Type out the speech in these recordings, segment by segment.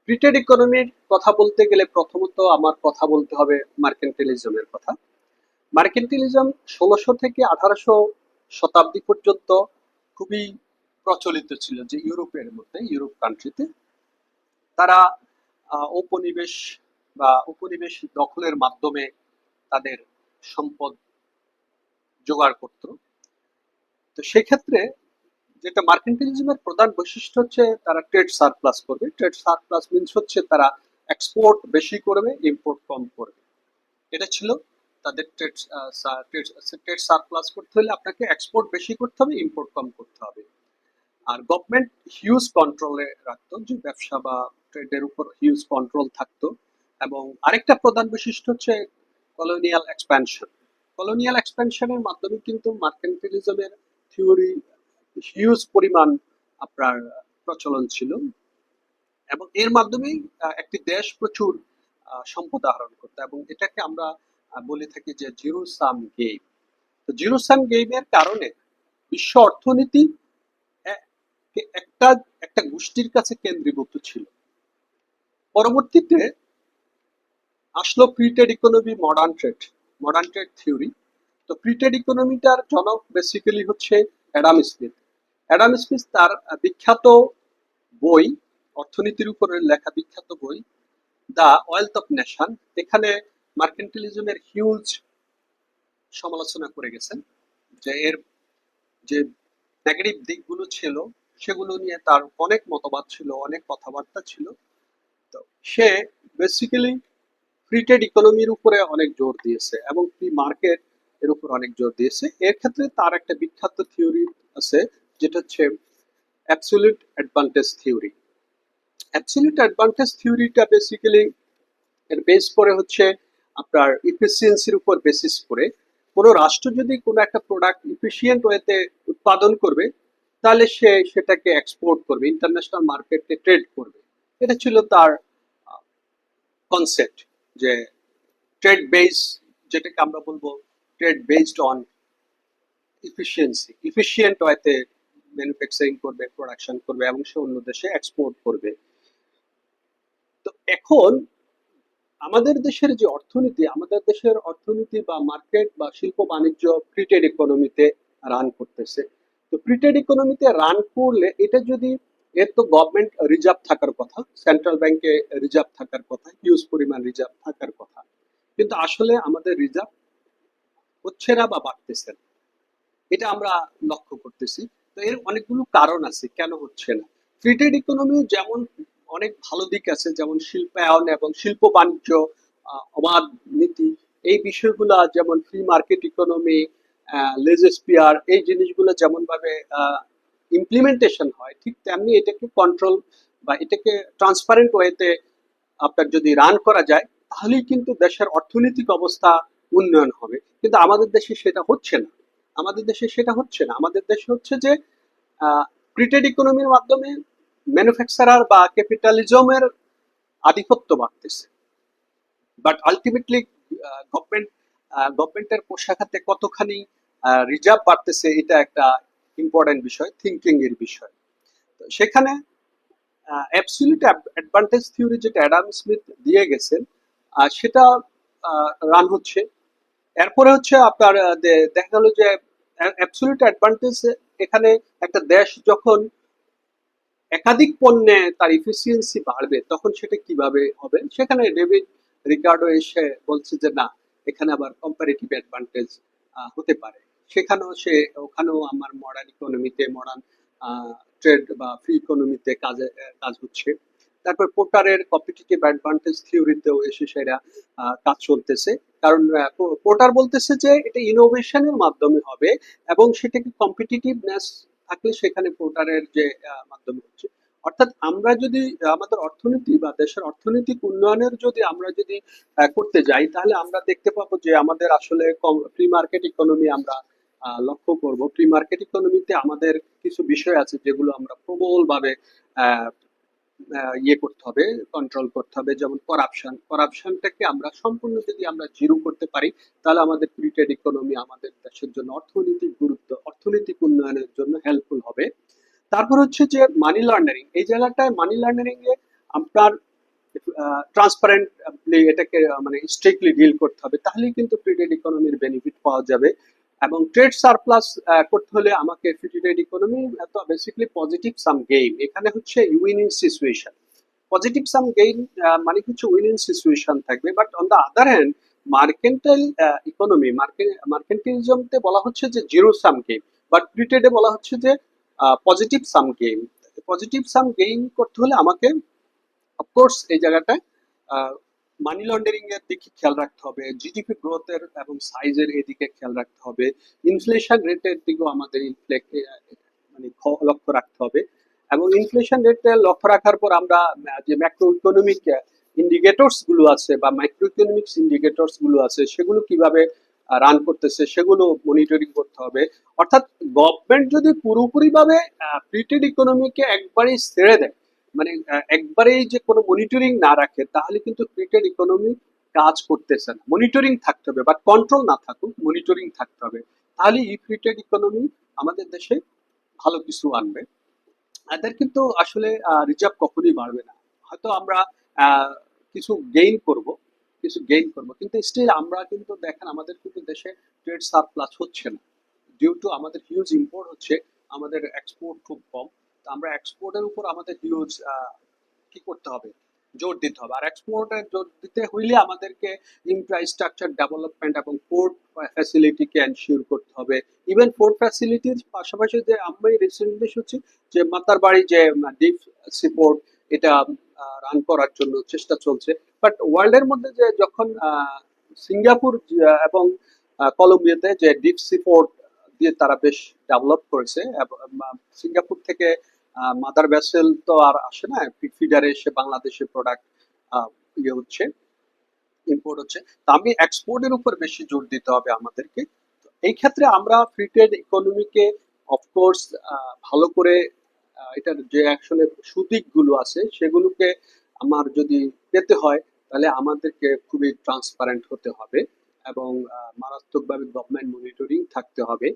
Free trade ইকোনমির কথা বলতে গেলে প্রথমত আমার কথা বলতে হবে মার্কেন্টালিজমের কথা। মার্কেন্টালিজম ১৬০০ থেকে ১৮০০ শতাব্দী পর্যন্ত খুবই প্রচলিত ছিল, যে ইউরোপের মধ্যে, ইউরোপ কান্ট্রিতে তারা উপনিবেশ বা উপনিবেশ দখলের মাধ্যমে তাদের সম্পদ জোগাড় করত। তো সেক্ষেত্রে যেটা মার্কেন্টালিজমের প্রধান বৈশিষ্ট্য হচ্ছে তারা ট্রেড সারপ্লাস করবে। ট্রেড সারপ্লাস মিন্স হচ্ছে তারা এক্সপোর্ট বেশি করবে, ইম্পোর্ট কম করবে। এটা ছিল তাদের ট্রেড। ট্রেড সারপ্লাস করতে হলে আপনাকে এক্সপোর্ট বেশি করতে হবে, ইম্পোর্ট কম করতে হবে। আর গভর্নমেন্ট হিউজ কন্ট্রোলে রাখতো, যে ব্যবসা বা ট্রেডের উপর হিউজ কন্ট্রোল থাকতো। এবং আরেকটা প্রধান বৈশিষ্ট্য হচ্ছে কলোনিয়াল এক্সপ্যানশন। কলোনিয়াল এক্সপ্যানশনের মাধ্যমে কিন্তু মার্কেন্টালিজমের থিওরি হিউজ পরিমাণ আপনার প্রচলন ছিল, এবং এর মাধ্যমেই একটি দেশ প্রচুর সম্পদ আহরণ করতো, এবং এটাকে আমরা বলে থাকি যে জিরো সাম গেম। তো জিরো সাম গেমের কারণে বিশ্ব অর্থনীতি একটা একটা গোষ্ঠীর কাছে কেন্দ্রীভূত ছিল। পরবর্তীতে আসলো free trade economy, modern trade theory. তো ফ্রি ট্রেড ইকোনমিটার জনক বেসিক্যালি হচ্ছে অ্যাডাম স্মিথ। অ্যাডাম স্মিথ তার বিখ্যাত বই, অর্থনীতির উপরে লেখা বিখ্যাত বই দ্য ওয়েলথ অফ নেশন, এখানে মার্কেন্টালিজমের হিউজ সমালোচনা করে গেছেন, যে এর যে নেগেটিভ দিকগুলো ছিল সেগুলো নিয়ে তার অনেক মতবাদ ছিল, অনেক কথাবার্তা ছিল। তো সে বেসিক্যালি ফ্রি ট্রেড ইকোনমির উপরে অনেক জোর দিয়েছে, এবং ফ্রি মার্কেট এর উপর অনেক জোর দিয়েছে। এর ক্ষেত্রে তার একটা বিখ্যাত থিওরি আছে, যেটা হচ্ছে absolute advantage theory. Absolute advantage থিওরিটা বেসিক্যালি এর বেস করে হচ্ছে আপনার ইফিসিয়েন্সির উপর বেসিস করে, কোনো রাষ্ট্র যদি কোনো একটা প্রোডাক্ট ইফিসিয়েন্ট ওয়েতে উৎপাদন করবে, তাহলে সে সেটাকে এক্সপোর্ট করবে, ইন্টারন্যাশনাল মার্কেটে ট্রেড করবে। এটা ছিল তার কনসেপ্ট, যে ট্রেড বেস, যেটাকে আমরা বলবো ট্রেড বেসড অন ইফিসিয়েন্ট ওয়েতে ম্যানুফ্যাকচারিং করবে, প্রোডাকশন করবে, এবং সে অন্য দেশে এক্সপোর্ট করবে। তো এখন আমাদের দেশের যে অর্থনীতি, আমাদের দেশের অর্থনীতি বা মার্কেট বা শিল্প বাণিজ্য ফ্রি ট্রেড ইকোনমিতে রান করতেছে। তো ফ্রি ট্রেড ইকোনমিতে রান করলে এটা যদি, এর তো গভর্নমেন্ট রিজার্ভ থাকার কথা, সেন্ট্রাল ব্যাংকে রিজার্ভ থাকার কথা, হিউজ পরিমাণ রিজার্ভ থাকার কথা, কিন্তু আসলে আমাদের রিজার্ভ হচ্ছে না বা বাড়তেছে না, এটা আমরা লক্ষ্য করতেছি। তো এর অনেকগুলো কারণ আছে কেন হচ্ছে না। ফ্রি ট্রেড ইকোনমি যেমন অনেক ভালো দিক আছে, যেমন শিল্পায়ন এবং শিল্প বাণিজ্য, অবাধ নীতি, এই বিষয়গুলা, যেমন ফ্রি মার্কেট ইকোনমি, লেজেসপিয়ার, এই জিনিসগুলো যেমন ভাবে ইমপ্লিমেন্টেশন হয়, ঠিক তেমনি এটাকে কন্ট্রোল বা এটাকে ট্রান্সপারেন্ট ওয়েতে আপনার যদি রান করা যায়, তাহলেই কিন্তু দেশের অর্থনৈতিক অবস্থা উন্নয়ন হবে। কিন্তু আমাদের দেশে সেটা হচ্ছে না। আমাদের দেশে হচ্ছে যে ফ্রি ট্রেড ইকোনমির মাধ্যমে ম্যানুফ্যাকচারার বা ক্যাপিটালিজমের আধিপত্য বাড়তেছে, বাট আলটিমেটলি গভর্নমেন্ট গভর্নমেন্টের কোষাখাতে কতখানি রিজার্ভ বাড়তেছে, এটা একটা ইম্পর্টেন্ট বিষয়, থিঙ্কিং এর বিষয়। তো সেখানে অ্যাবসলিউট অ্যাডভান্টেজ থিওরি যেটা অ্যাডাম স্মিথ দিয়ে গেছেন, সেটা রান হচ্ছে। এরপরে হচ্ছে আপনার দেখা গেল যে অ্যাবসলিউট অ্যাডভান্টেজ, এখানে একটা দেশ যখন একাধিক পণ্যে তার ইফিসিয়েন্সি বাড়বে, তখন সেটা কিভাবে হবে, সেখানে ডেভিড রিকার্ডো এসে বলছে যে না, এখানে আবার কম্পারেটিভ অ্যাডভান্টেজ হতে পারে। ওখানেও আমার মডার্ন ইকোনমিতে, মডার্ন ট্রেড বা ফ্রি ইকোনমিতে কাজ হচ্ছে। তারপর পোর্টারের কম্পিটিটিভ অ্যাডভান্টেজ থিওরিতেও এসে সেটা কাজ চলতেছে। কারণ পোর্টার বলতেছে যে এটা ইনোভেশনের মাধ্যমে হবে, এবং সেটাকে কম্পিটিটিভনেস থাকলে সেখানে পোর্টারের যে মাধ্যমে হচ্ছে। অর্থাৎ আমরা যদি আমাদের অর্থনীতি বা দেশের অর্থনৈতিক উন্নয়নের যদি আমরা যদি করতে যাই, তাহলে আমরা দেখতে পাবো যে আমাদের আসলে ফ্রি মার্কেট ইকোনমি আমরা লক্ষ্য করব। ফ্রি মার্কেট ইকোনমিতে আমাদের কিছু বিষয় আছে যেগুলো আমরা প্রবলভাবে আহ ইয়ে করতে হবে, কন্ট্রোল করতে হবে। যেমন করাপশনটাকে আমরা সম্পূর্ণ যদি আমরা জিরো করতে পারি, তাহলে আমাদের ফ্রি ট্রেড ইকোনমি আমাদের দেশের জন্য অর্থনৈতিক উন্নয়নের জন্য হেল্পফুল হবে। তারপর হচ্ছে যে মানি লন্ডারিং, এই জায়গাটায় মানি লন্ডারিং এ আপনার ট্রান্সপারেন্টলি এটাকে মানে স্ট্রিক্টলি ডিল করতে হবে, তাহলেই কিন্তু ফ্রি ট্রেড ইকোনমির বেনিফিট পাওয়া যাবে। এবং ট্রেড সারপ্লাস করতে হলে আমাকে ফ্রি ট্রেড ইকোনমি তো বেসিক্যালি পজিটিভ সাম গেইন, এখানে হচ্ছে winning situation. Positive sum gain মানে হচ্ছে উইনিং সিচুয়েশন থাকবে, but on the other hand mercantile economy, মার্কেন্টিলিজমতে বলা হচ্ছে যে zero sum gain, but free ট্রেডে বলা হচ্ছে যে positive sum gain. Positive sum gain করতে হলে আমাকে অফকোর্স এই জায়গাটায় মানি লন্ডারিং এর দিকে খেয়াল রাখতে হবে, জিডিপি গ্রোথের এবং সাইজের এদিকে খেয়াল রাখতে হবে, ইনফ্লেশন রেটের দিকেও আমাদের মানে লক্ষ্য রাখতে হবে। এবং ইনফ্লেশন রেটে লক্ষ্য রাখার পর আমরা যে ম্যাক্রো ইকোনমিক ইন্ডিকেটরস গুলো আছে বা মাইক্রো ইকোনমিক্স ইন্ডিকেটরস গুলো আছে সেগুলো কিভাবে রান করতেছে সেগুলো মনিটরিং করতে হবে। অর্থাৎ গভর্নমেন্ট যদি পুরোপুরি ভাবে ফ্রি ট্রেড ইকোনমিকে একবারেই ছেড়ে দেয়, মানে একবারেই যে কোনো মনিটরিং না রাখে, তাহলে কিন্তু ফ্রি ট্রেড ইকোনমি কাজ করতেছে না। মনিটরিং থাকতে হবে, বাট কন্ট্রোল না থাকুক, মনিটরিং থাকতে হবে, তাহলে এই ফ্রি ট্রেড ইকোনমি আমাদের দেশে ভালো কিছু আনবে। এদের কিন্তু আসলে রিজার্ভ কখনোই বাড়বে না। হয়তো আমরা আহ, কিছু গেইন করব, কিন্তু স্টিল আমরা কিন্তু দেখেন আমাদের কিন্তু দেশে ট্রেড সারপ্লাস হচ্ছে না, ডিউ টু আমাদের হিউজ ইম্পোর্ট হচ্ছে, আমাদের এক্সপোর্ট খুব কম। তো আমরা এক্সপোর্টের উপর আমাদের হিউজ কি করতে হবে, জোর দিতে হবে। আর এক্সপোর্টে জোর দিতে হইলে আমাদেরকে ইনফ্রাস্ট্রাকচার ডেভেলপমেন্ট এবং পোর্ট ফ্যাসিলিটিকে এনশিওর করতে হবে। ইভেন পোর্ট ফ্যাসিলিটির পাশাপাশি যে আমি রিসেন্টলি শুনছি যে মাতারবাড়ি যে ডিপ সিপোর্ট, এটা রান করার জন্য চেষ্টা চলছে। বাট ওয়ার্ল্ডের মধ্যে যে যখন সিঙ্গাপুর এবং কলম্বিয়াতে যে ডিপ সিপোর্ট দিয়ে তারা বেশ ডেভেলপ করেছে, সিঙ্গাপুর থেকে মাদার ভেসেল তো আর আসে না, ফিডারে এসে বাংলাদেশে প্রোডাক্ট ইয়ে হচ্ছে, ইম্পোর্ট হচ্ছে। তো আমি এক্সপোর্টের উপর বেশি জোর দিতে হবে আমাদেরকে। তো এই ক্ষেত্রে আমরা ফ্রি ট্রেড ইকোনমিকে অফকোর্স ভালো করে এটার যে আসলে সুদিক গুলো আছে সেগুলোকে আমার যদি পেতে হয়, তাহলে আমাদেরকে খুবই ট্রান্সপারেন্ট হতে হবে এবং মারাত্মকভাবে গভর্নমেন্ট মনিটরিং থাকতে হবে।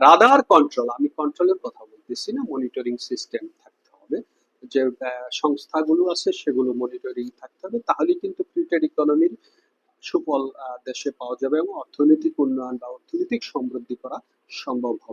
রাদার কন্ট্রোল, আমি কন্ট্রোলের কথা বলতেছি না, মনিটরিং সিস্টেম থাকতে হবে। যে সংস্থাগুলো আছে সেগুলো মনিটরিং থাকতে হবে, তাহলেই কিন্তু ফ্রি ট্রেড ইকোনমির সুফল দেশে পাওয়া যাবে এবং অর্থনৈতিক উন্নয়ন বা অর্থনৈতিক সমৃদ্ধি করা সম্ভব হবে।